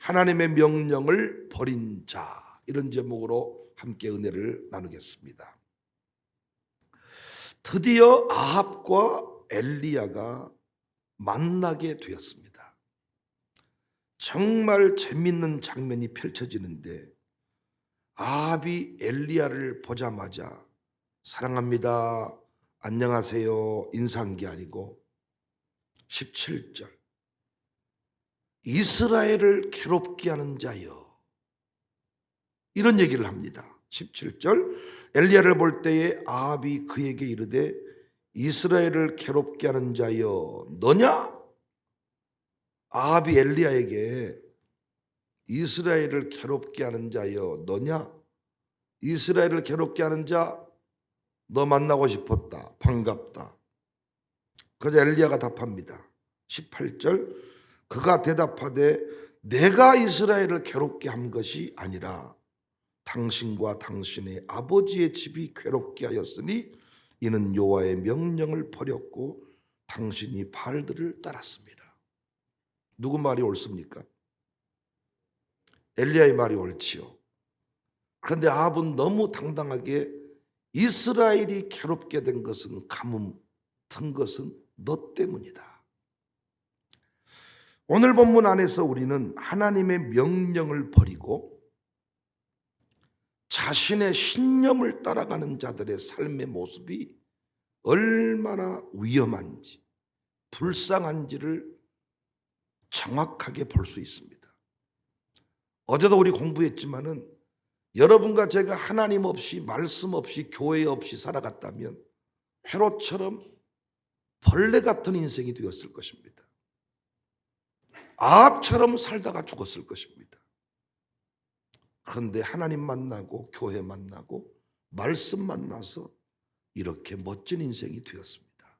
하나님의 명령을 버린 자, 이런 제목으로 함께 은혜를 나누겠습니다. 드디어 아합과 엘리야가 만나게 되었습니다. 정말 재밌는 장면이 펼쳐지는데, 아합이 엘리야를 보자마자 사랑합니다, 안녕하세요 인사한 게 아니고 17절 이스라엘을 괴롭게 하는 자여, 이런 얘기를 합니다. 17절 엘리야를 볼 때에 아합이 그에게 이르되 이스라엘을 괴롭게 하는 자여 너냐? 아합이 엘리야에게 이스라엘을 괴롭게 하는 자여 너냐? 이스라엘을 괴롭게 하는 자 너 만나고 싶었다, 반갑다. 그러자 엘리야가 답합니다. 18절 그가 대답하되 내가 이스라엘을 괴롭게 한 것이 아니라 당신과 당신의 아버지의 집이 괴롭게 하였으니 이는 여호와의 명령을 버렸고 당신이 바알들을 따랐습니다. 누구 말이 옳습니까? 엘리야의 말이 옳지요. 그런데 아합은 너무 당당하게 이스라엘이 괴롭게 된 것은, 가뭄 든 것은 너 때문이다. 오늘 본문 안에서 우리는 하나님의 명령을 버리고 자신의 신념을 따라가는 자들의 삶의 모습이 얼마나 위험한지, 불쌍한지를 정확하게 볼 수 있습니다. 어제도 우리 공부했지만은 여러분과 제가 하나님 없이, 말씀 없이, 교회 없이 살아갔다면 회로처럼 벌레 같은 인생이 되었을 것입니다. 아합처럼 살다가 죽었을 것입니다. 그런데 하나님 만나고 교회 만나고 말씀 만나서 이렇게 멋진 인생이 되었습니다.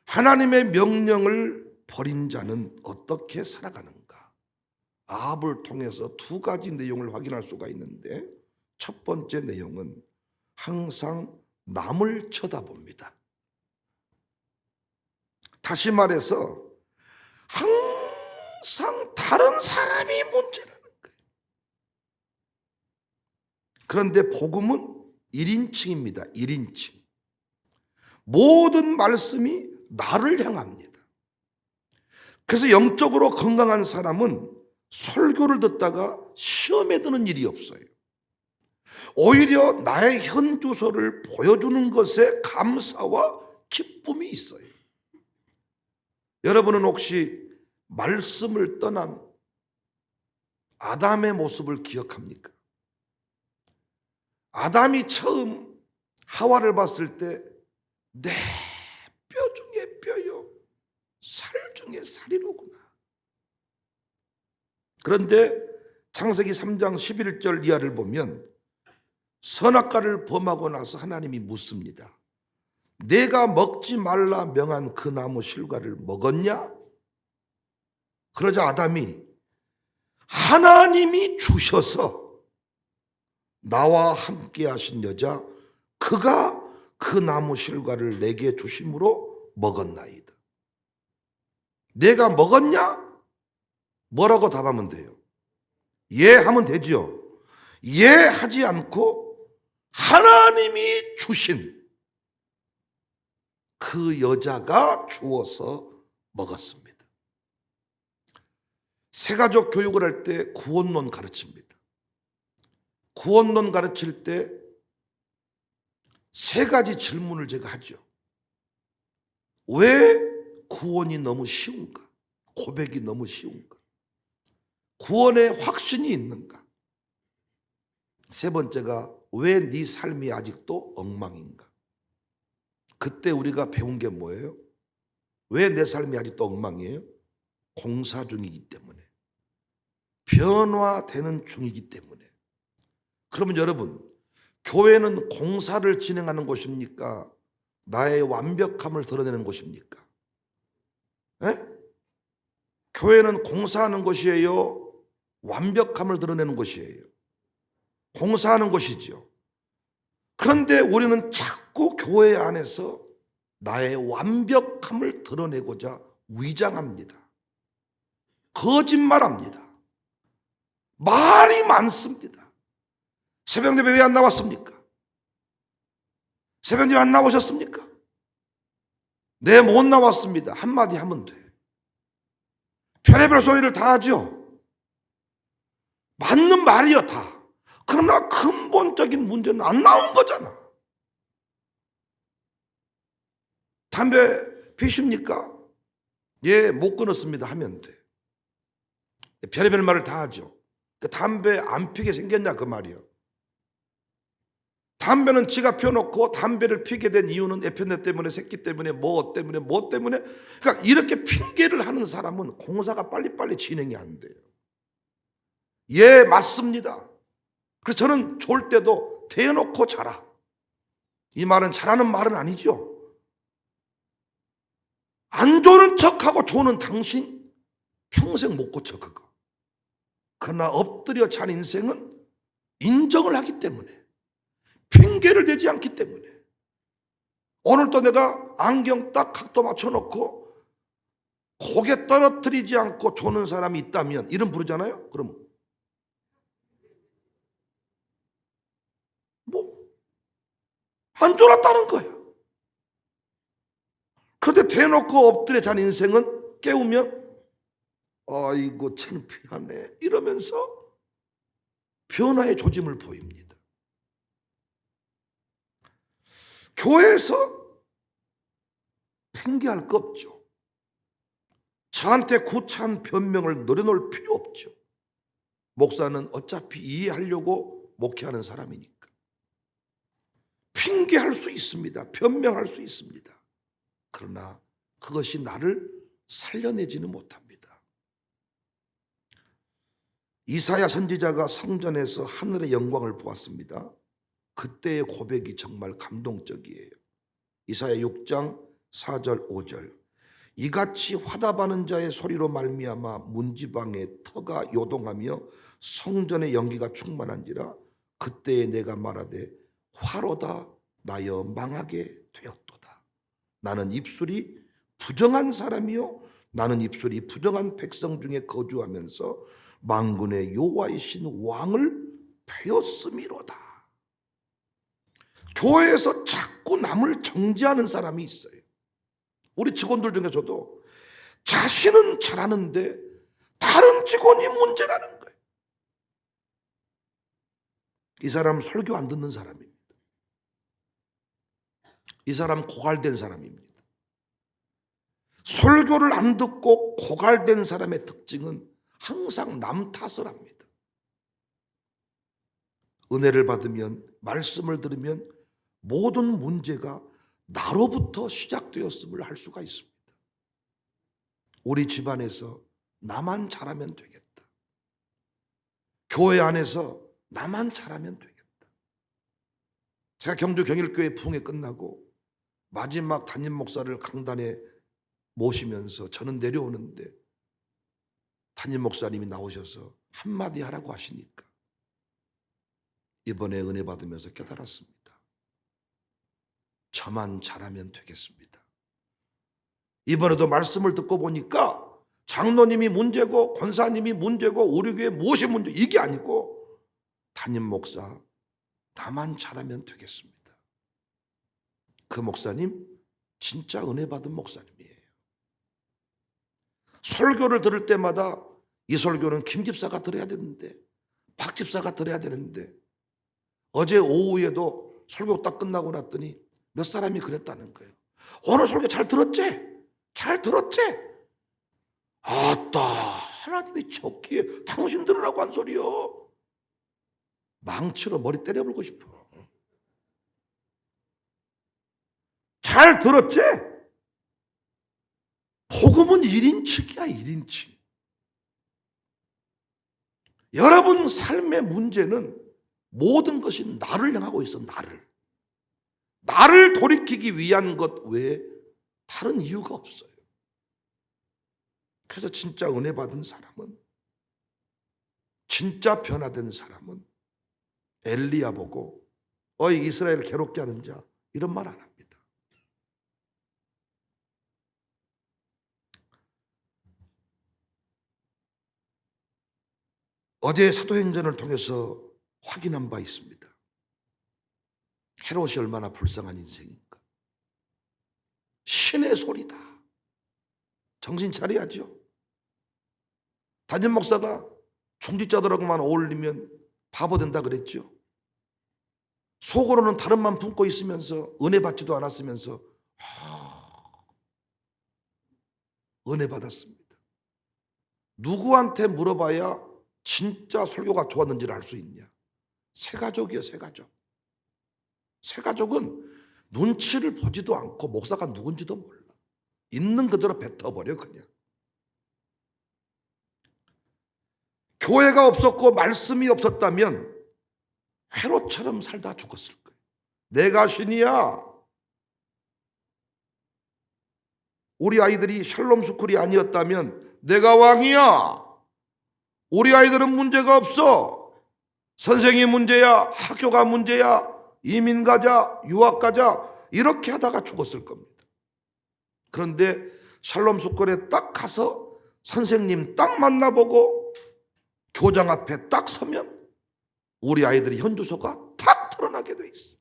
하나님의 명령을 버린 자는 어떻게 살아가는가? 아합을 통해서 두 가지 내용을 확인할 수가 있는데, 첫 번째 내용은 항상 남을 쳐다봅니다. 다시 말해서 항상 다른 사람이 문제라는 거예요. 그런데 복음은 1인칭입니다. 1인칭. 모든 말씀이 나를 향합니다. 그래서 영적으로 건강한 사람은 설교를 듣다가 시험에 드는 일이 없어요. 오히려 나의 현주소를 보여주는 것에 감사와 기쁨이 있어요. 여러분은 혹시 말씀을 떠난 아담의 모습을 기억합니까? 아담이 처음 하와를 봤을 때 내 뼈 중에 뼈요, 살 중에 살이로구나. 그런데 창세기 3장 11절 이하를 보면 선악과를 범하고 나서 하나님이 묻습니다. 내가 먹지 말라 명한 그 나무 실과를 먹었냐? 그러자 아담이 하나님이 주셔서 나와 함께 하신 여자 그가 그 나무 실과를 내게 주심으로 먹었나이다. 내가 먹었냐? 뭐라고 답하면 돼요? 예 하면 되죠. 예 하지 않고 하나님이 주신 그 여자가 주어서 먹었습니다. 새가족 교육을 할 때 구원론 가르칩니다. 구원론 가르칠 때 세 가지 질문을 제가 하죠. 왜 구원이 너무 쉬운가? 고백이 너무 쉬운가? 구원의 확신이 있는가? 세 번째가 왜 네 삶이 아직도 엉망인가? 그때 우리가 배운 게 뭐예요? 왜 내 삶이 아직도 엉망이에요? 공사 중이기 때문에, 변화되는 중이기 때문에. 그러면 여러분, 교회는 공사를 진행하는 곳입니까? 나의 완벽함을 드러내는 곳입니까? 에? 교회는 공사하는 곳이에요? 완벽함을 드러내는 곳이에요? 공사하는 곳이죠. 그런데 우리는 자꾸 교회 안에서 나의 완벽함을 드러내고자 위장합니다. 거짓말합니다. 말이 많습니다. 새벽 예배 왜 안 나왔습니까? 새벽 예배 안 나오셨습니까? 네, 못 나왔습니다. 한마디 하면 돼. 별의별 소리를 다 하죠. 맞는 말이요, 다. 그러나 근본적인 문제는 안 나온 거잖아. 담배 피십니까? 예, 못 끊었습니다 하면 돼. 별의별 말을 다 하죠. 담배 안 피게 생겼냐 그 말이요. 담배는 지가 펴놓고 담배를 피게 된 이유는 에피네 때문에, 새끼 때문에, 뭐 때문에. 그러니까 이렇게 핑계를 하는 사람은 공사가 빨리빨리 진행이 안 돼요. 예, 맞습니다. 그래서 저는 졸 때도 대놓고 자라. 이 말은 잘하는 말은 아니죠. 안 조는 척하고 조는 당신 평생 못 고쳐 그거. 그러나 엎드려 잔 인생은 인정을 하기 때문에, 핑계를 대지 않기 때문에. 오늘도 내가 안경 딱 각도 맞춰놓고 고개 떨어뜨리지 않고 조는 사람이 있다면, 이름 부르잖아요. 그럼 뭐 안 졸았다는 거예요. 그런데 대놓고 엎드려 잔 인생은 깨우면 아이고 창피하네 이러면서 변화의 조짐을 보입니다. 교회에서 핑계할 거 없죠. 저한테 구차한 변명을 노려놓을 필요 없죠. 목사는 어차피 이해하려고 목회하는 사람이니까. 핑계할 수 있습니다. 변명할 수 있습니다. 그러나 그것이 나를 살려내지는 못합니다. 이사야 선지자가 성전에서 하늘의 영광을 보았습니다. 그때의 고백이 정말 감동적이에요. 이사야 6장 4절 5절. 이같이 화답하는 자의 소리로 말미암아 문지방에 터가 요동하며 성전의 연기가 충만한지라. 그때에 내가 말하되 화로다 나여 망하게 되었도다. 나는 입술이 부정한 사람이요 나는 입술이 부정한 백성 중에 거주하면서 만군의 여호와이신 왕을 베었음이로다. 교회에서 자꾸 남을 정죄하는 사람이 있어요. 우리 직원들 중에서도 자신은 잘하는데 다른 직원이 문제라는 거예요. 이 사람 설교 안 듣는 사람입니다. 이 사람 고갈된 사람입니다. 설교를 안 듣고 고갈된 사람의 특징은 항상 남 탓을 합니다. 은혜를 받으면, 말씀을 들으면 모든 문제가 나로부터 시작되었음을 할 수가 있습니다. 우리 집안에서 나만 잘하면 되겠다. 교회 안에서 나만 잘하면 되겠다. 제가 경주 경일교회 부흥회 끝나고 마지막 담임 목사를 강단에 모시면서 저는 내려오는데 담임 목사님이 나오셔서 한마디 하라고 하시니까 이번에 은혜 받으면서 깨달았습니다. 저만 잘하면 되겠습니다. 이번에도 말씀을 듣고 보니까 장로님이 문제고 권사님이 문제고 우리 교회 무엇이 문제, 이게 아니고 담임 목사 나만 잘하면 되겠습니다. 그 목사님 진짜 은혜 받은 목사님이에요. 설교를 들을 때마다 이 설교는 김 집사가 들어야 되는데, 박 집사가 들어야 되는데, 어제 오후에도 설교 딱 끝나고 났더니 몇 사람이 그랬다는 거예요. 오늘 설교 잘 들었지? 잘 들었지? 아따, 하나님이 적기에 당신 들으라고 한 소리요. 망치로 머리 때려불고 싶어. 잘 들었지? 복음은 1인칭이야, 1인칭. 여러분 삶의 문제는 모든 것이 나를 향하고 있어, 나를 돌이키기 위한 것 외에 다른 이유가 없어요. 그래서 진짜 은혜 받은 사람은, 진짜 변화된 사람은 엘리야 보고 어이 이스라엘을 괴롭게 하는 자 이런 말 안 합니다. 어제 사도행전을 통해서 확인한 바 있습니다. 헤롯이 얼마나 불쌍한 인생인가. 신의 소리다. 정신 차려야죠. 담임 목사가 중직자들하고만 어울리면 바보 된다 그랬죠. 속으로는 다른 맘 품고 있으면서 은혜 받지도 않았으면서 은혜 받았습니다. 누구한테 물어봐야 진짜 설교가 좋았는지를 알 수 있냐? 새가족이에요, 새가족. 새가족은 눈치를 보지도 않고 목사가 누군지도 몰라. 있는 그대로 뱉어버려 그냥. 교회가 없었고 말씀이 없었다면 헤롯처럼 살다 죽었을 거예요. 내가 신이야. 우리 아이들이 샬롬 스쿨이 아니었다면 내가 왕이야. 우리 아이들은 문제가 없어. 선생이 문제야. 학교가 문제야. 이민 가자. 유학 가자. 이렇게 하다가 죽었을 겁니다. 그런데 샬롬 스쿨에 딱 가서 선생님 딱 만나보고 교장 앞에 딱 서면 우리 아이들의 현주소가 탁 드러나게 돼 있어.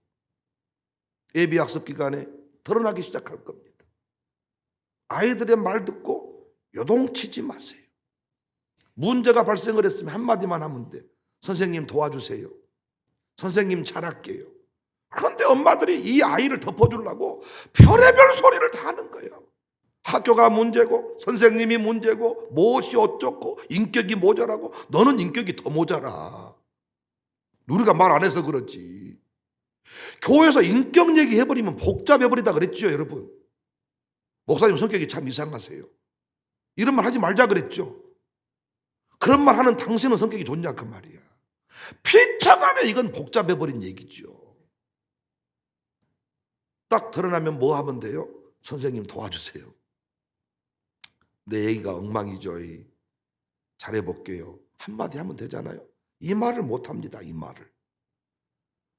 예비학습 기간에 드러나기 시작할 겁니다. 아이들의 말 듣고 요동치지 마세요. 문제가 발생을 했으면 한마디만 하면 돼. 선생님 도와주세요. 선생님 잘할게요. 그런데 엄마들이 이 아이를 덮어주려고 별의별 소리를 다 하는 거예요. 학교가 문제고 선생님이 문제고 무엇이 어쩌고 인격이 모자라고. 너는 인격이 더 모자라. 우리가 말 안 해서 그렇지. 교회에서 인격 얘기해버리면 복잡해버리다 그랬죠, 여러분. 목사님 성격이 참 이상하세요. 이런 말 하지 말자 그랬죠. 그런 말 하는 당신은 성격이 좋냐 그 말이야. 피차간에 이건 복잡해버린 얘기죠. 딱 드러나면 뭐 하면 돼요? 선생님 도와주세요. 내 얘기가 엉망이죠. 잘해볼게요. 한마디 하면 되잖아요. 이 말을 못합니다. 이 말을.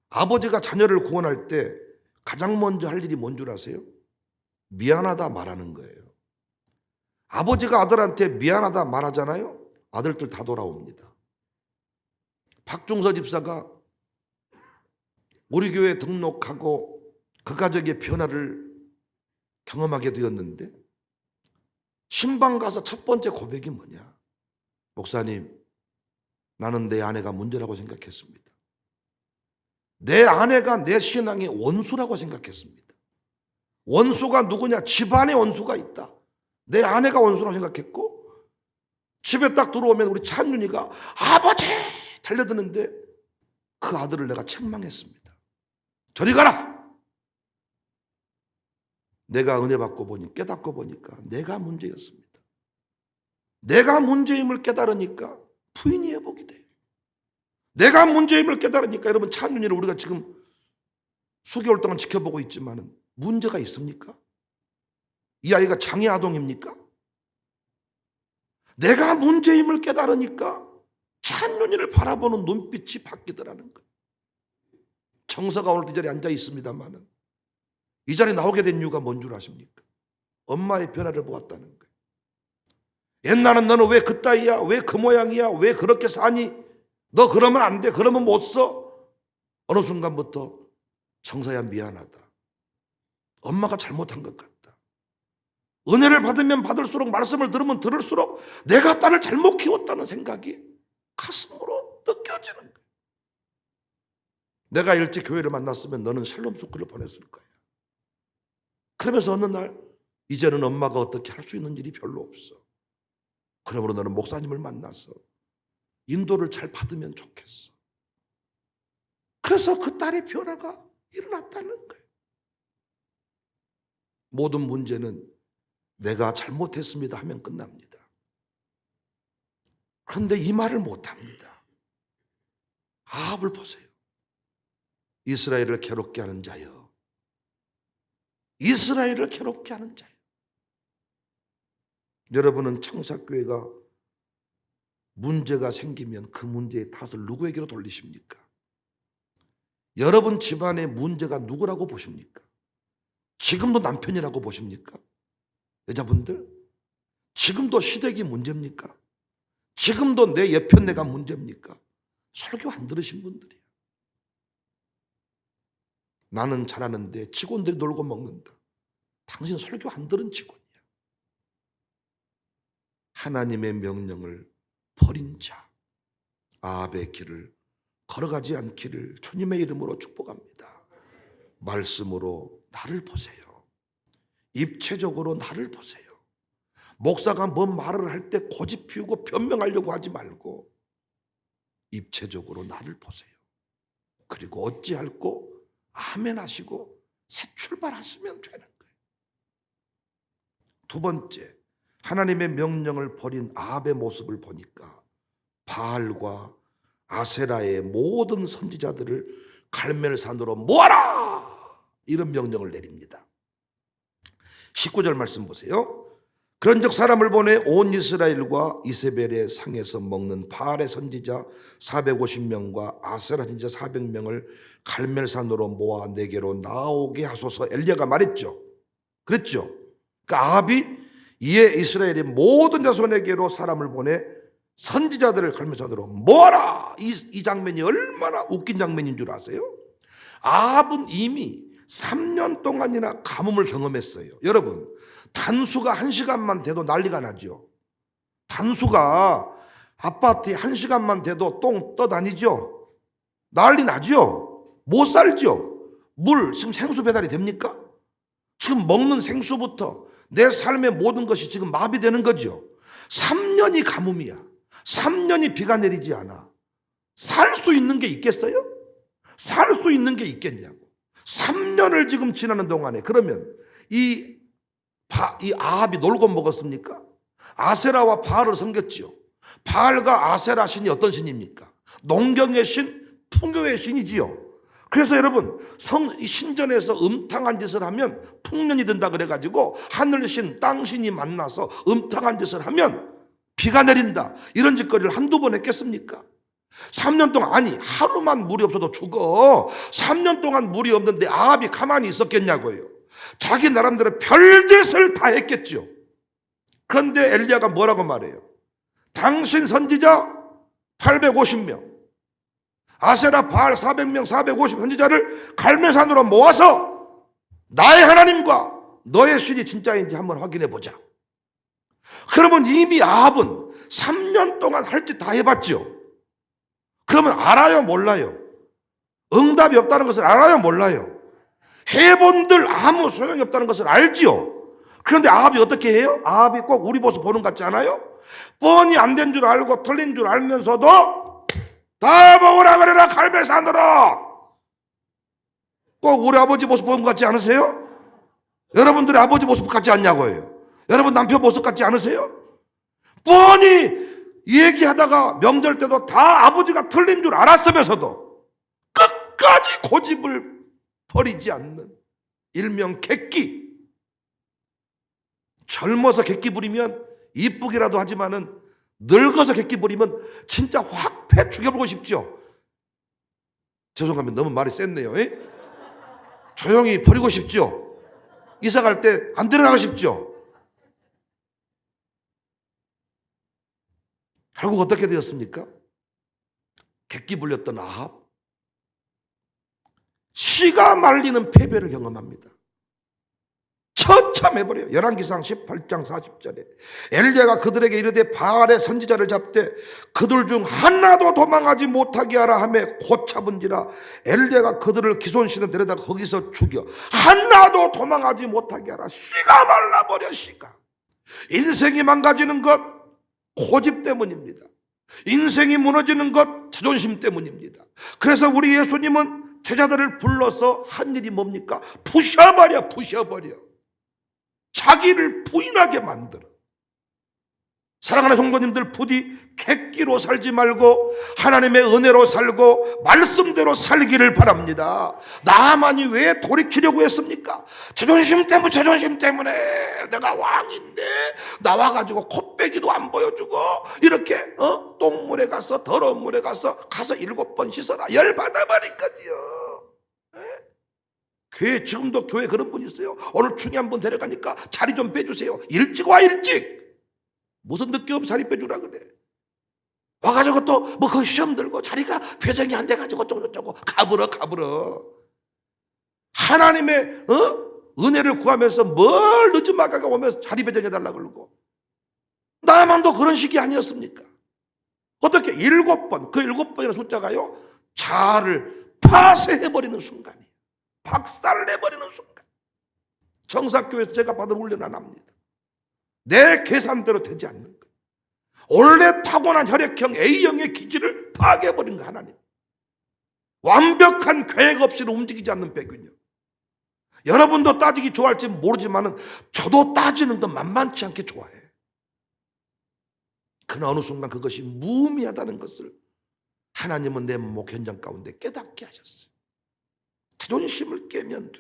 아버지가 자녀를 구원할 때 가장 먼저 할 일이 뭔 줄 아세요? 미안하다 말하는 거예요. 아버지가 아들한테 미안하다 말하잖아요. 아들들 다 돌아옵니다. 박중서 집사가 우리 교회에 등록하고 그 가족의 변화를 경험하게 되었는데 신방 가서 첫 번째 고백이 뭐냐? 목사님, 나는 내 아내가 문제라고 생각했습니다. 내 아내가 내 신앙의 원수라고 생각했습니다. 원수가 누구냐? 집안에 원수가 있다. 내 아내가 원수라고 생각했고 집에 딱 들어오면 우리 찬윤이가 아버지! 달려드는데 그 아들을 내가 책망했습니다. 저리 가라! 내가 은혜 받고 보니 깨닫고 보니까 내가 문제였습니다. 내가 문제임을 깨달으니까 부인이 회복이 돼요. 내가 문제임을 깨달으니까 여러분 찬윤이를 우리가 지금 수개월 동안 지켜보고 있지만 문제가 있습니까? 이 아이가 장애 아동입니까? 내가 문제임을 깨달으니까 찬윤이를 바라보는 눈빛이 바뀌더라는 거예요. 정서가 오늘 이 자리에 앉아 있습니다만은 이 자리에 나오게 된 이유가 뭔 줄 아십니까? 엄마의 변화를 보았다는 거예요. 옛날은 너는 왜 그따위야? 왜 그 모양이야? 왜 그렇게 사니? 너 그러면 안 돼. 그러면 못 써. 어느 순간부터 정서야 미안하다. 엄마가 잘못한 것 같다. 은혜를 받으면 받을수록 말씀을 들으면 들을수록 내가 딸을 잘못 키웠다는 생각이 가슴으로 느껴지는 거예요. 내가 일찍 교회를 만났으면 너는 샬롬 스쿨을 보냈을 거야. 그러면서 어느 날 이제는 엄마가 어떻게 할 수 있는 일이 별로 없어. 그러므로 너는 목사님을 만나서 인도를 잘 받으면 좋겠어. 그래서 그 딸의 변화가 일어났다는 거예요. 모든 문제는 내가 잘못했습니다 하면 끝납니다. 그런데 이 말을 못합니다. 아합을 보세요. 이스라엘을 괴롭게 하는 자여. 이스라엘을 괴롭게 하는 자여. 여러분은 청사교회가 문제가 생기면 그 문제의 탓을 누구에게로 돌리십니까? 여러분 집안의 문제가 누구라고 보십니까? 지금도 남편이라고 보십니까? 여자분들, 지금도 시댁이 문제입니까? 지금도 내 옆에 내가 문제입니까? 설교 안 들으신 분들이야. 나는 잘하는데 직원들이 놀고 먹는다. 당신 설교 안 들은 직원이야. 하나님의 명령을 버린 자, 아합의 길을 걸어가지 않기를 주님의 이름으로 축복합니다. 말씀으로 나를 보세요. 입체적으로 나를 보세요. 목사가 뭔 말을 할 때 고집 피우고 변명하려고 하지 말고 입체적으로 나를 보세요. 그리고 어찌할꼬 아멘 하시고 새 출발하시면 되는 거예요. 두 번째, 하나님의 명령을 버린 아합의 모습을 보니까 바알과 아세라의 모든 선지자들을 갈멜산으로 모아라! 이런 명령을 내립니다. 19절 말씀 보세요. 그런즉 사람을 보내 온 이스라엘과 이세벨의 상에서 먹는 바알의 선지자 450명과 아세라 선지자 400명을 갈멜산으로 모아 내게로 나오게 하소서. 엘리야가 말했죠. 그랬죠. 그러니까 아합이 이에 이스라엘의 모든 자손에게로 사람을 보내 선지자들을 갈멜산으로 모아라. 이 장면이 얼마나 웃긴 장면인 줄 아세요? 아합은 이미 3년 동안이나 가뭄을 경험했어요. 여러분, 단수가 1시간만 돼도 난리가 나죠. 단수가 아파트에 1시간만 돼도 똥 떠다니죠. 난리 나죠. 못 살죠. 물, 지금 생수 배달이 됩니까? 지금 먹는 생수부터 내 삶의 모든 것이 지금 마비되는 거죠. 3년이 가뭄이야. 3년이 비가 내리지 않아. 살 수 있는 게 있겠어요? 살 수 있는 게 있겠냐고. 3년을 지금 지나는 동안에 그러면 이 아합이 놀고 먹었습니까? 아세라와 바알을 섬겼지요. 바알과 아세라 신이 어떤 신입니까? 농경의 신, 풍요의 신이지요. 그래서 여러분, 신전에서 음탕한 짓을 하면 풍년이 든다 그래가지고 하늘신, 땅신이 만나서 음탕한 짓을 하면 비가 내린다. 이런 짓거리를 한두 번 했겠습니까? 3년 동안, 아니 하루만 물이 없어도 죽어. 3년 동안 물이 없는데 아합이 가만히 있었겠냐고요. 자기 나름대로 별짓을 다 했겠죠. 그런데 엘리야가 뭐라고 말해요? 당신 선지자 850명, 아세라 바알 400명, 450 선지자를 갈멜산으로 모아서 나의 하나님과 너의 신이 진짜인지 한번 확인해 보자. 그러면 이미 아합은 3년 동안 할 짓 다 해봤죠. 그러면 알아요, 몰라요? 응답이 없다는 것을 알아요, 몰라요? 해본들 아무 소용이 없다는 것을 알지요. 그런데 아합이 어떻게 해요? 아합이 꼭 우리 모습 보는 것 같지 않아요? 뻔히 안 된 줄 알고 틀린 줄 알면서도 다 먹으라 그래라 갈멜산으로. 꼭 우리 아버지 모습 보는 것 같지 않으세요? 여러분들의 아버지 모습 같지 않냐고요. 여러분 남편 모습 같지 않으세요? 뻔히 얘기하다가 명절 때도 다 아버지가 틀린 줄 알았으면서도 끝까지 고집을 버리지 않는 일명 객기. 젊어서 객기 부리면 이쁘기라도 하지만은 늙어서 객기 부리면 진짜 확 패 죽여보고 싶죠. 죄송합니다. 너무 말이 셌네요. 에? 조용히 버리고 싶죠. 이사 갈 때 안 데려가고 싶죠. 결국 어떻게 되었습니까? 객기 불렸던 아합, 씨가 말리는 패배를 경험합니다. 처참해버려요. 열왕기상 18장 40절에 엘리야가 그들에게 이르되 바알의 선지자를 잡되 그들 중 하나도 도망하지 못하게 하라 하며 곧 잡은지라 엘리야가 그들을 기손시로 데려다 거기서 죽여 하나도 도망하지 못하게 하라. 씨가 말라버려. 씨가. 인생이 망가지는 것 고집 때문입니다. 인생이 무너지는 것 자존심 때문입니다. 그래서 우리 예수님은 제자들을 불러서 한 일이 뭡니까? 부셔버려. 자기를 부인하게 만들어. 사랑하는 성도님들, 부디 객기로 살지 말고 하나님의 은혜로 살고 말씀대로 살기를 바랍니다. 나만이 왜 돌이키려고 했습니까? 자존심 때문에 내가 왕인데 나와가지고 콧배기도 안 보여주고 이렇게 똥물에 가서 더러운 물에 가서 7번 씻어라. 열받아버린 거지요. 교회, 지금도 교회 그런 분 있어요. 오늘 중요한 분 데려가니까 자리 좀 빼주세요. 일찍 와. 일찍. 무슨 늦게 오면 자리 빼주라 그래. 와가지고 또 뭐 그 시험 들고 자리가 배정이 안 돼가지고 어쩌고 가불어. 하나님의 은혜를 구하면서 뭘 늦은마가가 오면서 자리 배정해달라 그러고, 나만도 그런 식이 아니었습니까? 어떻게 7번, 그 7번이라는 숫자가요, 자아를 파쇄해버리는 순간이에요. 박살내버리는 순간. 정사교회에서 제가 받은 훈련을 안 합니다. 내 계산대로 되지 않는 것. 원래 타고난 혈액형 A형의 기질을 파괴해버린 거 하나님. 완벽한 계획 없이는 움직이지 않는 배균이요. 여러분도 따지기 좋아할지 모르지만 저도 따지는 건 만만치 않게 좋아해. 그러나 어느 순간 그것이 무의미하다는 것을 하나님은 내 목 현장 가운데 깨닫게 하셨어요. 자존심을 깨면 돼.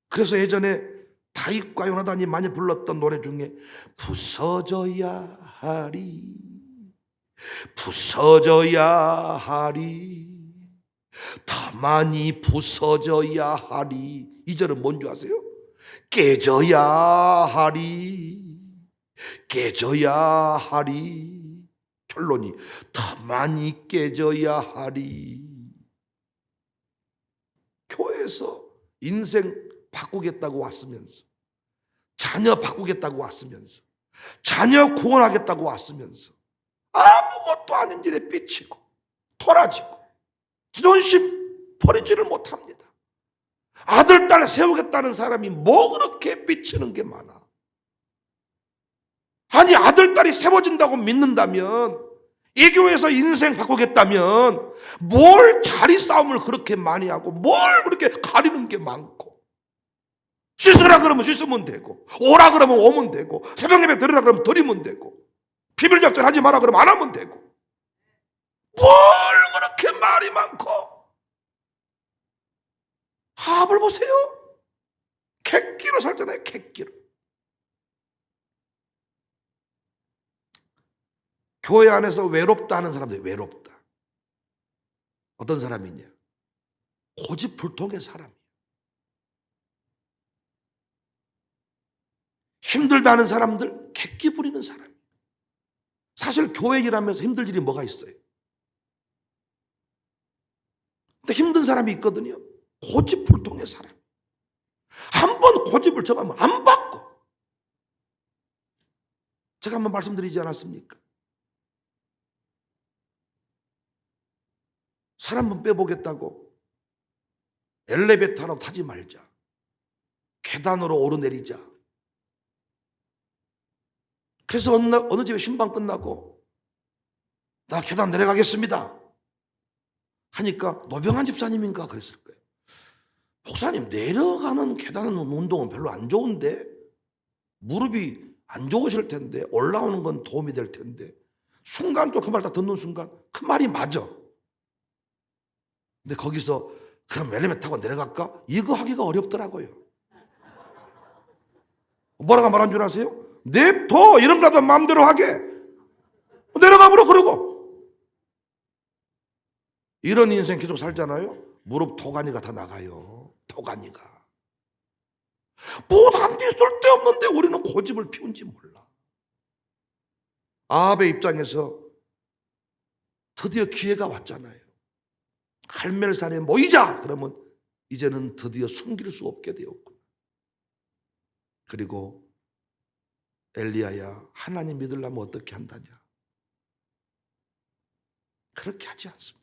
그래서 예전에 다윗과 요나단이 많이 불렀던 노래 중에 부서져야 하리, 부서져야 하리, 더 많이 부서져야 하리. 이 절은 뭔지 아세요? 깨져야 하리, 깨져야 하리. 결론이 더 많이 깨져야 하리. 교회에서 인생 바꾸겠다고 왔으면서, 자녀 바꾸겠다고 왔으면서, 자녀 구원하겠다고 왔으면서 아무것도 아닌 일에 삐치고 토라지고 자존심 버리지를 못합니다. 아들, 딸 세우겠다는 사람이 뭐 그렇게 삐치는 게 많아. 아니, 아들, 딸이 세워진다고 믿는다면, 이 교회에서 인생 바꾸겠다면 뭘 자리 싸움을 그렇게 많이 하고 뭘 그렇게 가리는 게 많고, 씻으라 그러면 씻으면 되고, 오라 그러면 오면 되고, 새벽 예배 드리라 그러면 드리면 되고, 비밀작전 하지 마라 그러면 안 하면 되고, 뭘 그렇게 말이 많고. 합을 보세요. 객기로 살잖아요. 객기로. 교회 안에서 외롭다 하는 사람들이 외롭다. 어떤 사람이냐? 고집불통의 사람이에요. 힘들다는 사람들, 객기 부리는 사람이에요. 사실 교회 일하면서 힘들 일이 뭐가 있어요? 근데 힘든 사람이 있거든요. 고집불통의 사람. 한 번 고집을 정하면 안 바꿔. 제가 한번 말씀드리지 않았습니까? 사람 한번 빼보겠다고 엘리베이터로 타지 말자, 계단으로 오르내리자. 그래서 어느 집에 신방 끝나고 나 계단 내려가겠습니다 하니까 노병한 집사님인가 그랬을 거예요. 목사님, 내려가는 계단 운동은 별로 안 좋은데, 무릎이 안 좋으실 텐데, 올라오는 건 도움이 될 텐데. 순간 또 그 말 다 듣는 순간 그 말이 맞아. 근데 거기서 그럼 엘리베이터 타고 내려갈까? 이거 하기가 어렵더라고요. 뭐라고 말한 줄 아세요? 냅둬, 이런 거라도 마음대로 하게. 내려가보러 그러고. 이런 인생 계속 살잖아요. 무릎 토가니가 다 나가요. 토가니가. 뭐단디 쓸데없는데 우리는 고집을 피운지 몰라. 아합의 입장에서 드디어 기회가 왔잖아요. 갈멜산에 모이자. 그러면 이제는 드디어 숨길 수 없게 되었구나. 그리고 엘리야야, 하나님 믿으려면 어떻게 한다냐? 그렇게 하지 않습니다.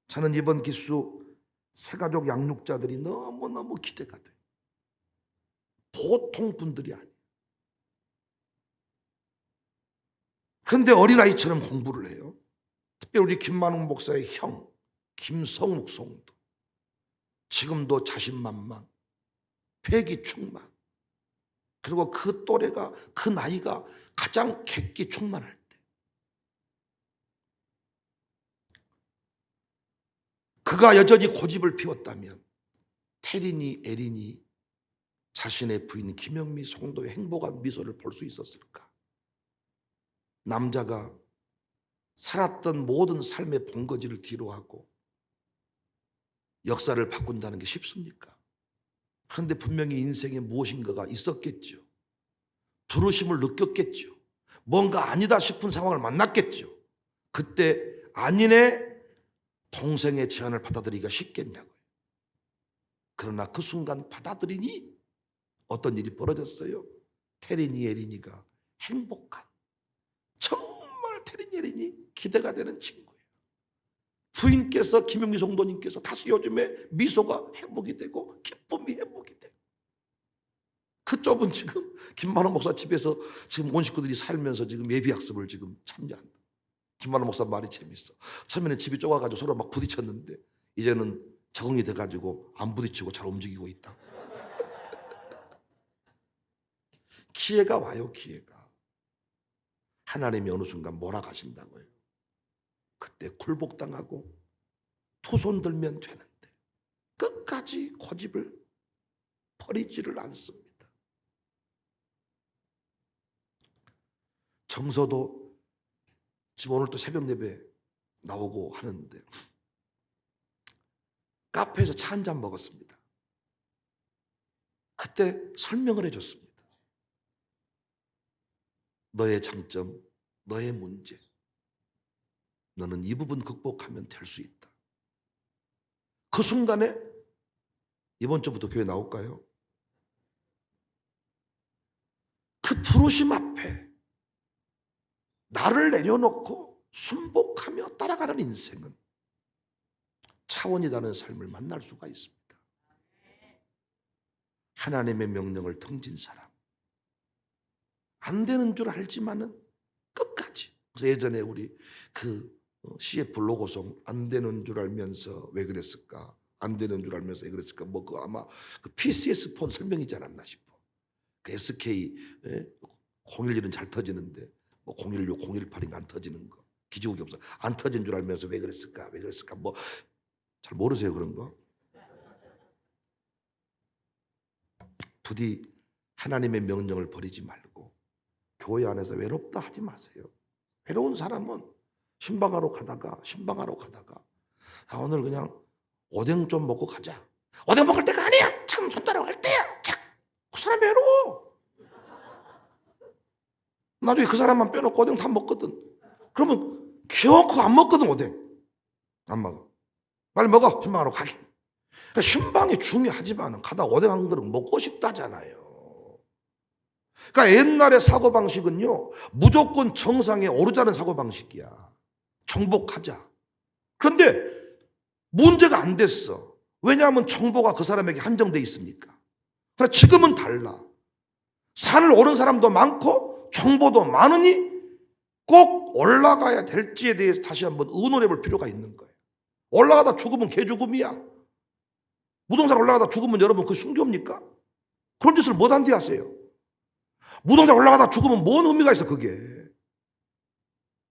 저는 이번 기수 새가족 양육자들이 너무너무 기대가 돼요. 보통 분들이 아니에요. 그런데 어린아이처럼 공부를 해요. 특별히 우리 김만웅 목사의 형 김성욱 성도, 지금도 자신만만, 패기충만, 그리고 그 또래가, 그 나이가 가장 객기 충만할 때, 그가 여전히 고집을 피웠다면 태린이, 에린이 자신의 부인 김영미 성도의 행복한 미소를 볼 수 있었을까? 남자가 살았던 모든 삶의 본거지를 뒤로하고 역사를 바꾼다는 게 쉽습니까? 그런데 분명히 인생에 무엇인가가 있었겠죠. 부르심을 느꼈겠죠. 뭔가 아니다 싶은 상황을 만났겠죠. 그때 아니네 동생의 제안을 받아들이기가 쉽겠냐고요. 그러나 그 순간 받아들이니 어떤 일이 벌어졌어요? 테린이 에린이가 행복한, 정말 테린이 에린이 기대가 되는 친구예요. 부인께서 김영미 성도님께서 다시 요즘에 미소가 회복이 되고 기쁨이 회복이 돼요. 그 좁은 지금 김만호 목사 집에서 지금 온 식구들이 살면서 지금 예비학습을 지금 참여한다. 김만호 목사 말이 재밌어. 처음에는 집이 좁아가지고 서로 막 부딪혔는데 이제는 적응이 돼가지고 안 부딪히고 잘 움직이고 있다. 기회가 와요, 기회가. 하나님이 어느 순간 몰아가신다고요. 그때 굴복당하고 투손 들면 되는데 끝까지 고집을 버리지를 않습니다. 정서도 지금 오늘 또 새벽 예배 나오고 하는데 카페에서 차 한 잔 먹었습니다. 그때 설명을 해줬습니다. 너의 장점, 너의 문제, 너는 이 부분 극복하면 될 수 있다. 그 순간에 이번 주부터 교회 나올까요? 그 부르심 앞에 나를 내려놓고 순복하며 따라가는 인생은 차원이 다른 삶을 만날 수가 있습니다. 하나님의 명령을 등진 사람, 안 되는 줄 알지만은 끝까지. 그래서 예전에 우리 그 CF 로고송 안 되는 줄 알면서 왜 그랬을까? 안 되는 줄 알면서 왜 그랬을까? 뭐 그 아마 그 PCS 폰 설명이지 않았나 싶어. 그 SK 011은 잘 터지는데 뭐 016, 018인가 안 터지는 거. 기지국이 없어. 안 터진 줄 알면서 왜 그랬을까? 왜 그랬을까? 뭐 잘 모르세요 그런 거? 부디 하나님의 명령을 버리지 말고 교회 안에서 외롭다 하지 마세요. 외로운 사람은 신방하러 가다가 오늘 그냥 오뎅 좀 먹고 가자. 오뎅 먹을 때가 아니야. 참 전달하고 갈 때야. 그 사람 외로워. 나중에 그 사람만 빼놓고 오뎅 다 먹거든. 그러면 기어코 안 먹거든. 오뎅 안 먹어. 빨리 먹어. 신방하러 가게. 그러니까 신방이 중요하지만 가다 오뎅 한 그릇 먹고 싶다잖아요. 그러니까 옛날의 사고방식은요, 무조건 정상에 오르자는 사고방식이야. 정복하자. 그런데 문제가 안 됐어. 왜냐하면 정보가 그 사람에게 한정돼 있으니까. 그러나 지금은 달라. 산을 오른 사람도 많고 정보도 많으니 꼭 올라가야 될지에 대해서 다시 한번 의논해 볼 필요가 있는 거예요. 올라가다 죽으면 개죽음이야. 무등산 올라가다 죽으면 여러분 그게 순교입니까? 그런 짓을 못한디 하세요. 무등산 올라가다 죽으면 뭔 의미가 있어 그게.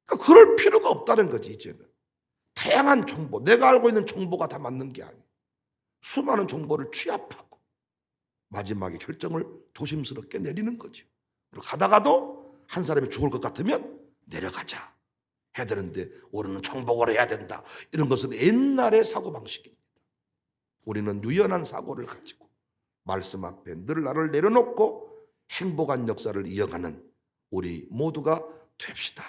그러니까 그럴 필요가 없다는 거지 이제는. 다양한 정보, 내가 알고 있는 정보가 다 맞는 게 아니에요. 수많은 정보를 취합하고 마지막에 결정을 조심스럽게 내리는 거죠. 그리고 가다가도 한 사람이 죽을 것 같으면 내려가자 해야 되는데 우리는 정복을 해야 된다. 이런 것은 옛날의 사고방식입니다. 우리는 유연한 사고를 가지고 말씀 앞에 늘 나를 내려놓고 행복한 역사를 이어가는 우리 모두가 됩시다.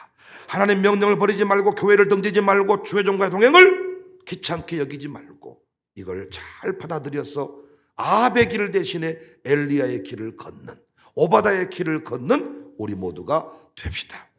하나님 명령을 버리지 말고 교회를 등지지 말고 주의종과의 동행을 귀찮게 여기지 말고 이걸 잘 받아들여서 아합의 길을 대신에 엘리야의 길을 걷는 오바다의 길을 걷는 우리 모두가 됩시다.